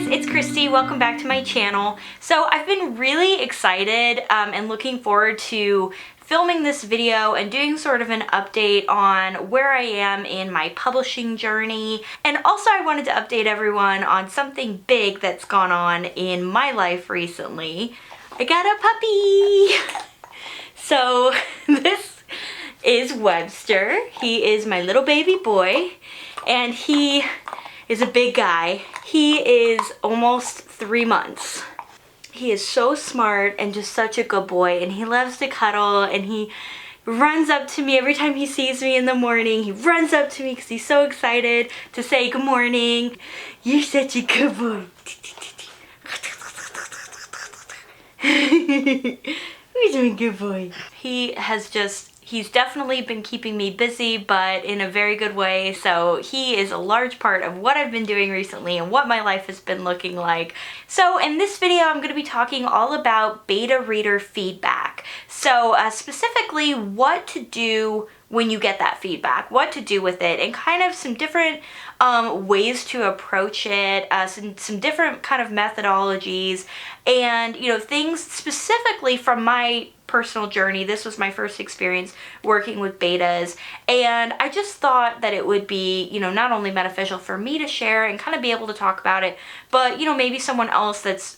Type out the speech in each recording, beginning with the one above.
guys, it's Christy. Welcome back to my channel. So I've been really excited and looking forward to filming this video and doing sort of an update on where I am in my publishing journey. And also I wanted to update everyone on something big that's gone on in my life recently. I got a puppy! So this is Webster. He is my little baby boy and he is a big guy. He is almost 3 months. He is so smart and just such a good boy, and he loves to cuddle, and he runs up to me every time he sees me in the morning. He runs up to me because he's so excited to say good morning. You're such a good boy. He's a good boy. He's definitely been keeping me busy, but in a very good way. So he is a large part of what I've been doing recently and what my life has been looking like. So in this video, I'm going to be talking all about beta reader feedback. So specifically what to do when you get that feedback, what to do with it, and kind of some different ways to approach it, some different kind of methodologies, and things specifically from my personal journey. This was my first experience working with betas, and I just thought that it would be, not only beneficial for me to share and kind of be able to talk about it, but maybe someone else that's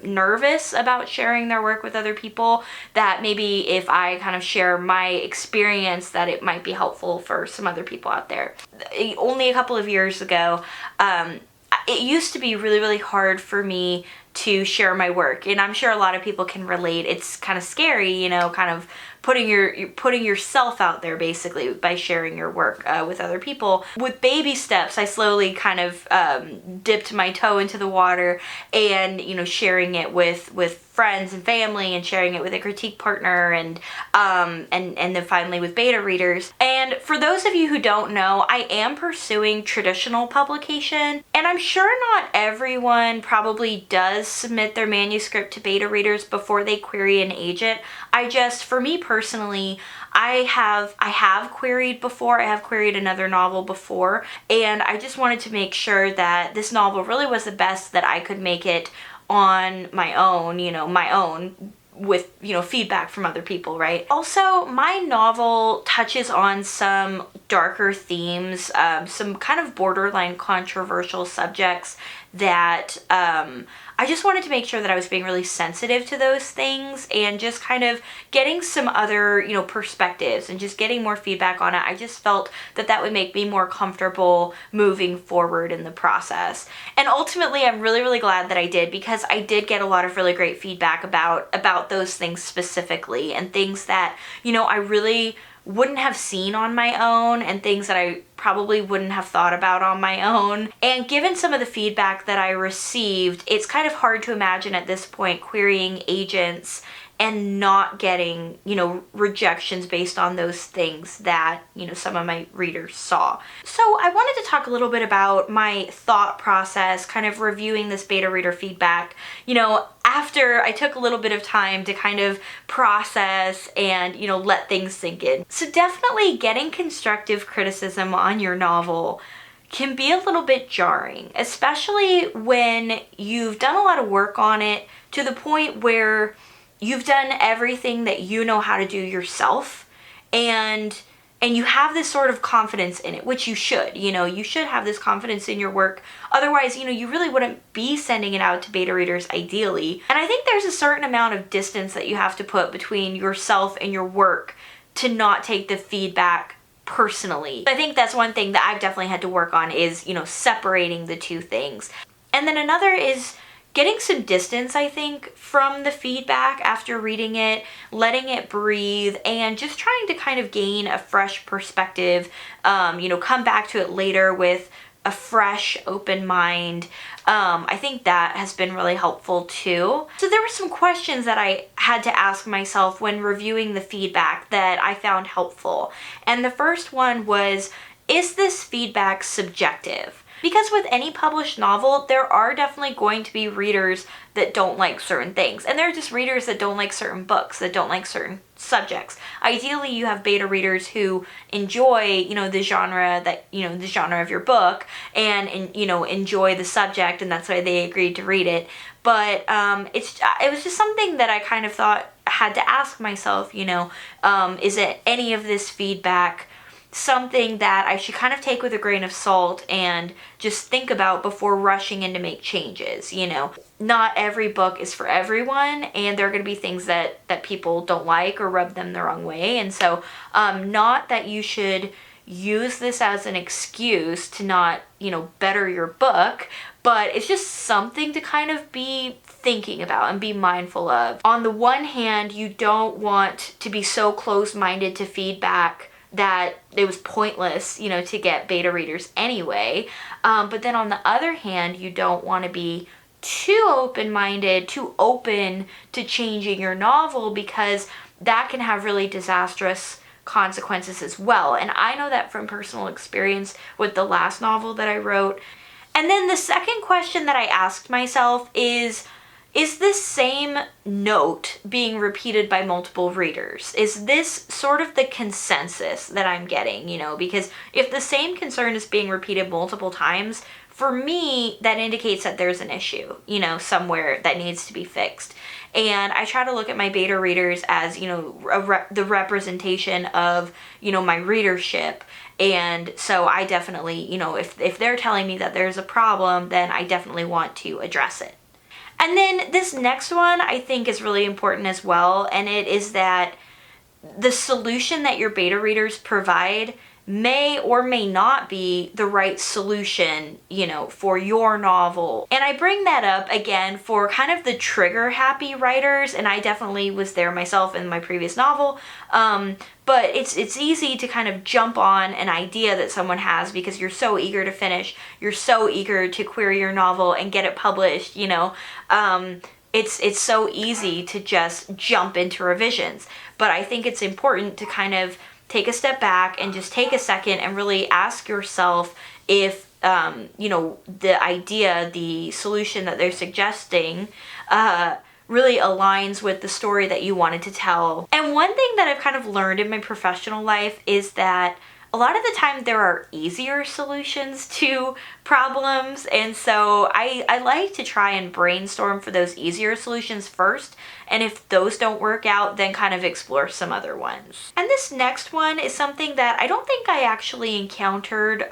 nervous about sharing their work with other people, that maybe if I kind of share my experience, that it might be helpful for some other people out there. Only a couple of years ago, it used to be really, really hard for me to share my work, and I'm sure a lot of people can relate. It's kind of scary, kind of putting yourself out there basically by sharing your work with other people. With baby steps, I slowly kind of dipped my toe into the water, and sharing it with friends and family, and sharing it with a critique partner, and then finally with beta readers. And for those of you who don't know, I am pursuing traditional publication, and I'm sure not everyone probably does submit their manuscript to beta readers before they query an agent. For me personally, I have queried before. I have queried another novel before, and I just wanted to make sure that this novel really was the best that I could make it on my own, with feedback from other people, right? Also, my novel touches on some darker themes, some kind of borderline controversial subjects that I just wanted to make sure that I was being really sensitive to those things, and just kind of getting some other perspectives and just getting more feedback on it. I just felt that that would make me more comfortable moving forward in the process. And ultimately, I'm really, really glad that I did, because I did get a lot of really great feedback about those things specifically, and things that I really wouldn't have seen on my own, and things that I probably wouldn't have thought about on my own. And given some of the feedback that I received, it's kind of hard to imagine at this point querying agents and not getting, rejections based on those things that, some of my readers saw. So I wanted to talk a little bit about my thought process, kind of reviewing this beta reader feedback, after I took a little bit of time to kind of process and, let things sink in. So definitely getting constructive criticism on your novel can be a little bit jarring, especially when you've done a lot of work on it to the point where you've done everything that you know how to do yourself, and you have this sort of confidence in it, which you should. You should have this confidence in your work. Otherwise, you really wouldn't be sending it out to beta readers ideally. And I think there's a certain amount of distance that you have to put between yourself and your work to not take the feedback personally. I think that's one thing that I've definitely had to work on, is, separating the two things. And then another is getting some distance, I think, from the feedback after reading it, letting it breathe, and just trying to kind of gain a fresh perspective, come back to it later with a fresh, open mind. I think that has been really helpful too. So there were some questions that I had to ask myself when reviewing the feedback that I found helpful. And the first one was, is this feedback subjective? Because with any published novel, there are definitely going to be readers that don't like certain things. And there are just readers that don't like certain books, that don't like certain subjects. Ideally, you have beta readers who enjoy, the genre the genre of your book and enjoy the subject, and that's why they agreed to read it. But it was just something that I kind of thought I had to ask myself, is it any of this feedback something that I should kind of take with a grain of salt and just think about before rushing in to make changes. Not every book is for everyone, and there are going to be things that people don't like or rub them the wrong way. And so not that you should use this as an excuse to not better your book, but it's just something to kind of be thinking about and be mindful of. On the one hand, you don't want to be so close-minded to feedback that it was pointless, to get beta readers anyway. But then on the other hand, you don't want to be too open-minded, too open to changing your novel, because that can have really disastrous consequences as well. And I know that from personal experience with the last novel that I wrote. And then the second question that I asked myself is this same note being repeated by multiple readers? Is this sort of the consensus that I'm getting, Because if the same concern is being repeated multiple times, for me, that indicates that there's an issue, somewhere that needs to be fixed. And I try to look at my beta readers as, the representation of, my readership. And so I definitely, if they're telling me that there's a problem, then I definitely want to address it. And then this next one I think is really important as well, and it is that the solution that your beta readers provide may or may not be the right solution, for your novel. And I bring that up again for kind of the trigger happy writers, and I definitely was there myself in my previous novel. But it's easy to kind of jump on an idea that someone has because you're so eager to finish, you're so eager to query your novel and get it published, it's so easy to just jump into revisions. But I think it's important to kind of take a step back and just take a second and really ask yourself if, the idea, the solution that they're suggesting, really aligns with the story that you wanted to tell. And one thing that I've kind of learned in my professional life is that a lot of the time there are easier solutions to problems, and so I like to try and brainstorm for those easier solutions first, and if those don't work out, then kind of explore some other ones. And this next one is something that I don't think I actually encountered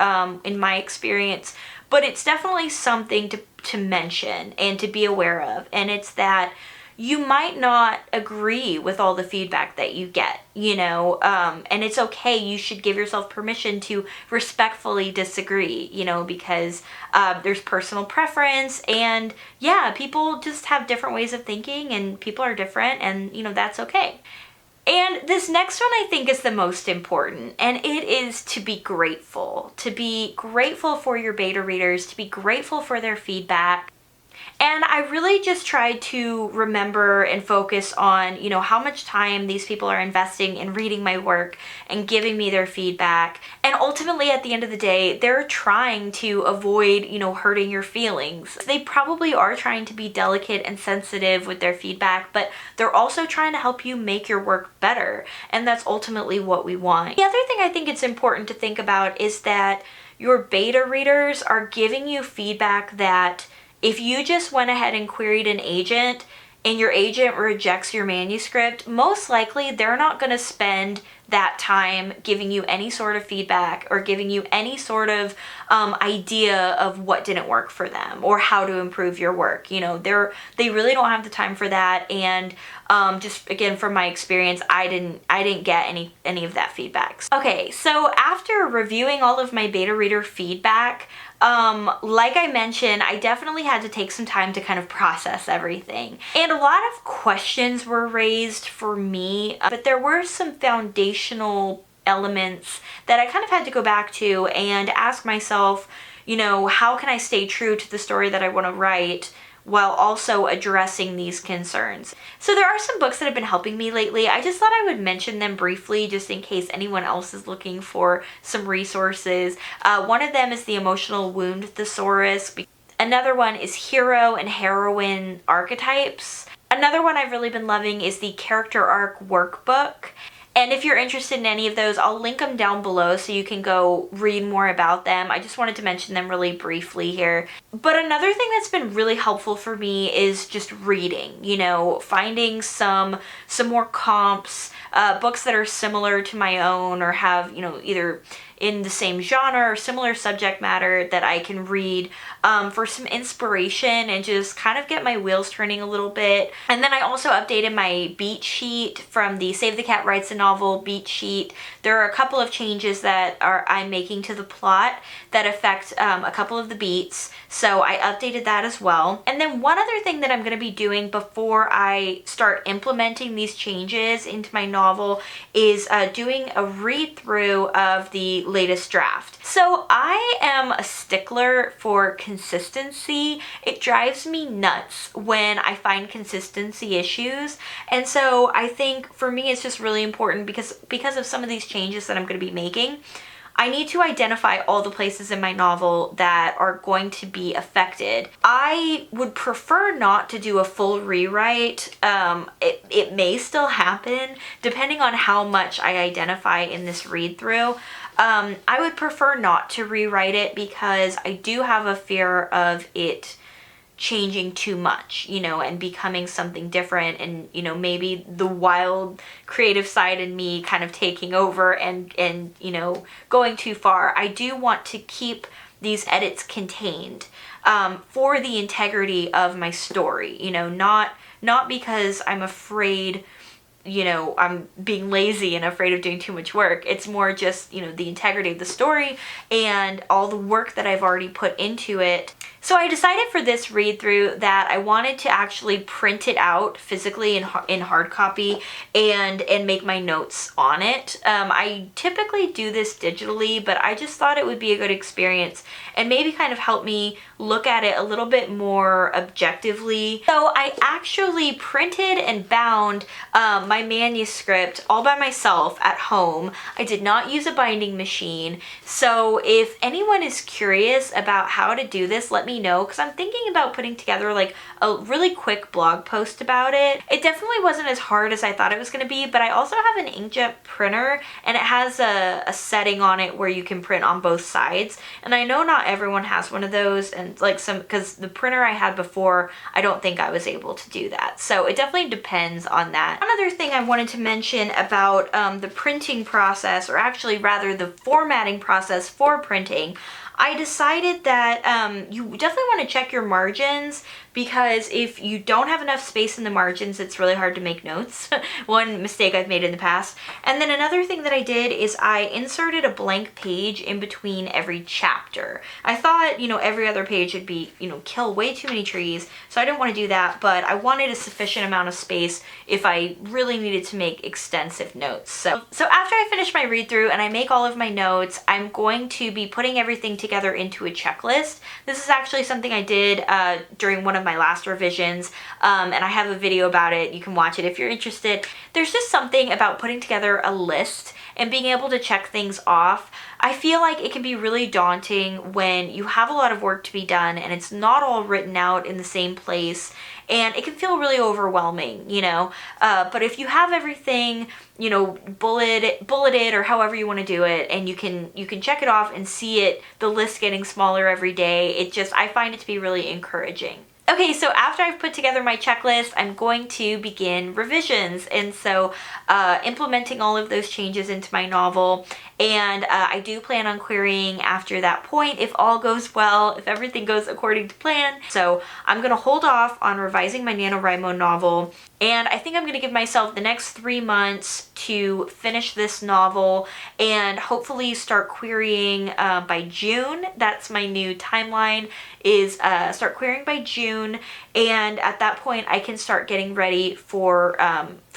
in my experience, but it's definitely something to mention and to be aware of, and it's that you might not agree with all the feedback that you get, and it's okay. You should give yourself permission to respectfully disagree, because there's personal preference, and people just have different ways of thinking, and people are different, and that's okay. And this next one I think is the most important, and it is to be grateful for your beta readers, to be grateful for their feedback. And I really just try to remember and focus on, how much time these people are investing in reading my work and giving me their feedback. And ultimately, at the end of the day, they're trying to avoid, hurting your feelings. They probably are trying to be delicate and sensitive with their feedback, but they're also trying to help you make your work better. And that's ultimately what we want. The other thing I think it's important to think about is that your beta readers are giving you feedback that if you just went ahead and queried an agent and your agent rejects your manuscript, most likely they're not going to spend that time giving you any sort of feedback or giving you any sort of idea of what didn't work for them or how to improve your work. They really don't have the time for that. And just again, from my experience, I didn't get any of that feedback. Okay, so after reviewing all of my beta reader feedback, like I mentioned, I definitely had to take some time to kind of process everything. And a lot of questions were raised for me, but there were some foundational elements that I kind of had to go back to and ask myself, how can I stay true to the story that I want to write while also addressing these concerns. So there are some books that have been helping me lately. I just thought I would mention them briefly just in case anyone else is looking for some resources. One of them is The Emotional Wound Thesaurus. Another one is Hero and Heroine Archetypes. Another one I've really been loving is the Character Arc Workbook. And if you're interested in any of those, I'll link them down below so you can go read more about them. I just wanted to mention them really briefly here. But another thing that's been really helpful for me is just reading, you know, finding some more comps, books that are similar to my own or have, you know, either in the same genre or similar subject matter that I can read for some inspiration and just kind of get my wheels turning a little bit. And then I also updated my beat sheet from the Save the Cat Writes a Novel beat sheet. There are a couple of changes that I'm making to the plot that affect a couple of the beats. So I updated that as well. And then one other thing that I'm going to be doing before I start implementing these changes into my novel is doing a read through of the latest draft. So I am a stickler for consistency. It drives me nuts when I find consistency issues. And so I think for me it's just really important because of some of these changes that I'm going to be making. I need to identify all the places in my novel that are going to be affected. I would prefer not to do a full rewrite. It may still happen depending on how much I identify in this read through. I would prefer not to rewrite it because I do have a fear of it changing too much, you know, and becoming something different, and, you know, maybe the wild creative side in me kind of taking over and you know, going too far. I do want to keep these edits contained for the integrity of my story, you know, not because I'm afraid, you know, I'm being lazy and afraid of doing too much work. It's more just, you know, the integrity of the story and all the work that I've already put into it. So I decided for this read through that I wanted to actually print it out physically in hard copy and make my notes on it. I typically do this digitally, but I just thought it would be a good experience and maybe kind of help me look at it a little bit more objectively. So I actually printed and bound my manuscript all by myself at home. I did not use a binding machine. So if anyone is curious about how to do this, let me know, because I'm thinking about putting together like a really quick blog post about it. It definitely wasn't as hard as I thought it was going to be, but I also have an inkjet printer and it has a setting on it where you can print on both sides, and I know not everyone has one of those, and like because the printer I had before, I don't think I was able to do that, so it definitely depends on that. One other thing I wanted to mention about the printing process, or actually rather the formatting process for printing, I decided that you definitely want to check your margins, because if you don't have enough space in the margins, it's really hard to make notes. One mistake I've made in the past. And then another thing that I did is I inserted a blank page in between every chapter. I thought, you know, every other page would be, you know, kill way too many trees, so I didn't want to do that, but I wanted a sufficient amount of space if I really needed to make extensive notes. So after I finish my read through and I make all of my notes, I'm going to be putting everything together into a checklist. This is actually something I did during one of my last revisions, and I have a video about it. You can watch it if you're interested. There's just something about putting together a list and being able to check things off. I feel like it can be really daunting when you have a lot of work to be done and it's not all written out in the same place, and it can feel really overwhelming, you know. But if you have everything, you know, bulleted or however you want to do it, and you can check it off and see it, the list getting smaller every day, I find it to be really encouraging. Okay, so after I've put together my checklist, I'm going to begin revisions, and so implementing all of those changes into my novel. And I do plan on querying after that point if all goes well, if everything goes according to plan. So I'm going to hold off on revising my NaNoWriMo novel, and I think I'm going to give myself the next 3 months to finish this novel and hopefully start querying by June. That's my new timeline, is start querying by June, and at that point I can start getting ready for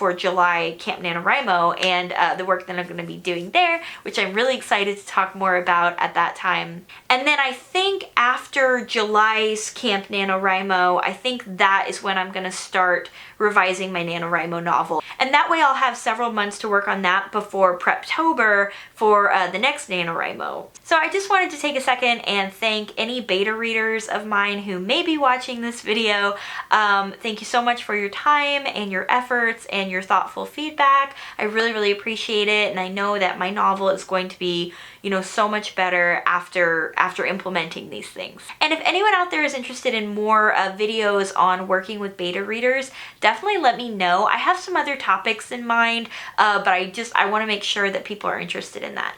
for July Camp NaNoWriMo and the work that I'm going to be doing there, which I'm really excited to talk more about at that time. And then I think after July's Camp NaNoWriMo, I think that is when I'm going to start revising my NaNoWriMo novel. And that way I'll have several months to work on that before Preptober for the next NaNoWriMo. So I just wanted to take a second and thank any beta readers of mine who may be watching this video. Thank you so much for your time and your efforts and your thoughtful feedback. I really, really appreciate it, and I know that my novel is going to be, you know, so much better after implementing these things. And if anyone out there is interested in more videos on working with beta readers, definitely let me know. I have some other topics in mind, but I want to make sure that people are interested in that.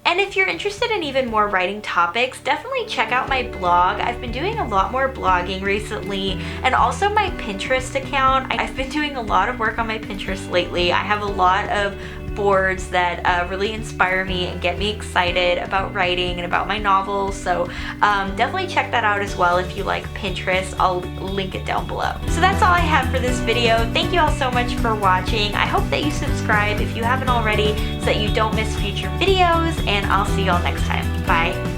And if you're interested in even more writing topics, definitely check out my blog. I've been doing a lot more blogging recently, and also my Pinterest account. I've been doing a lot of work on my Pinterest lately. I have a lot of boards that really inspire me and get me excited about writing and about my novels, so definitely check that out as well if you like Pinterest. I'll link it down below. So that's all I have for this video. Thank you all so much for watching. I hope that you subscribe if you haven't already so that you don't miss future videos, and I'll see you all next time. Bye.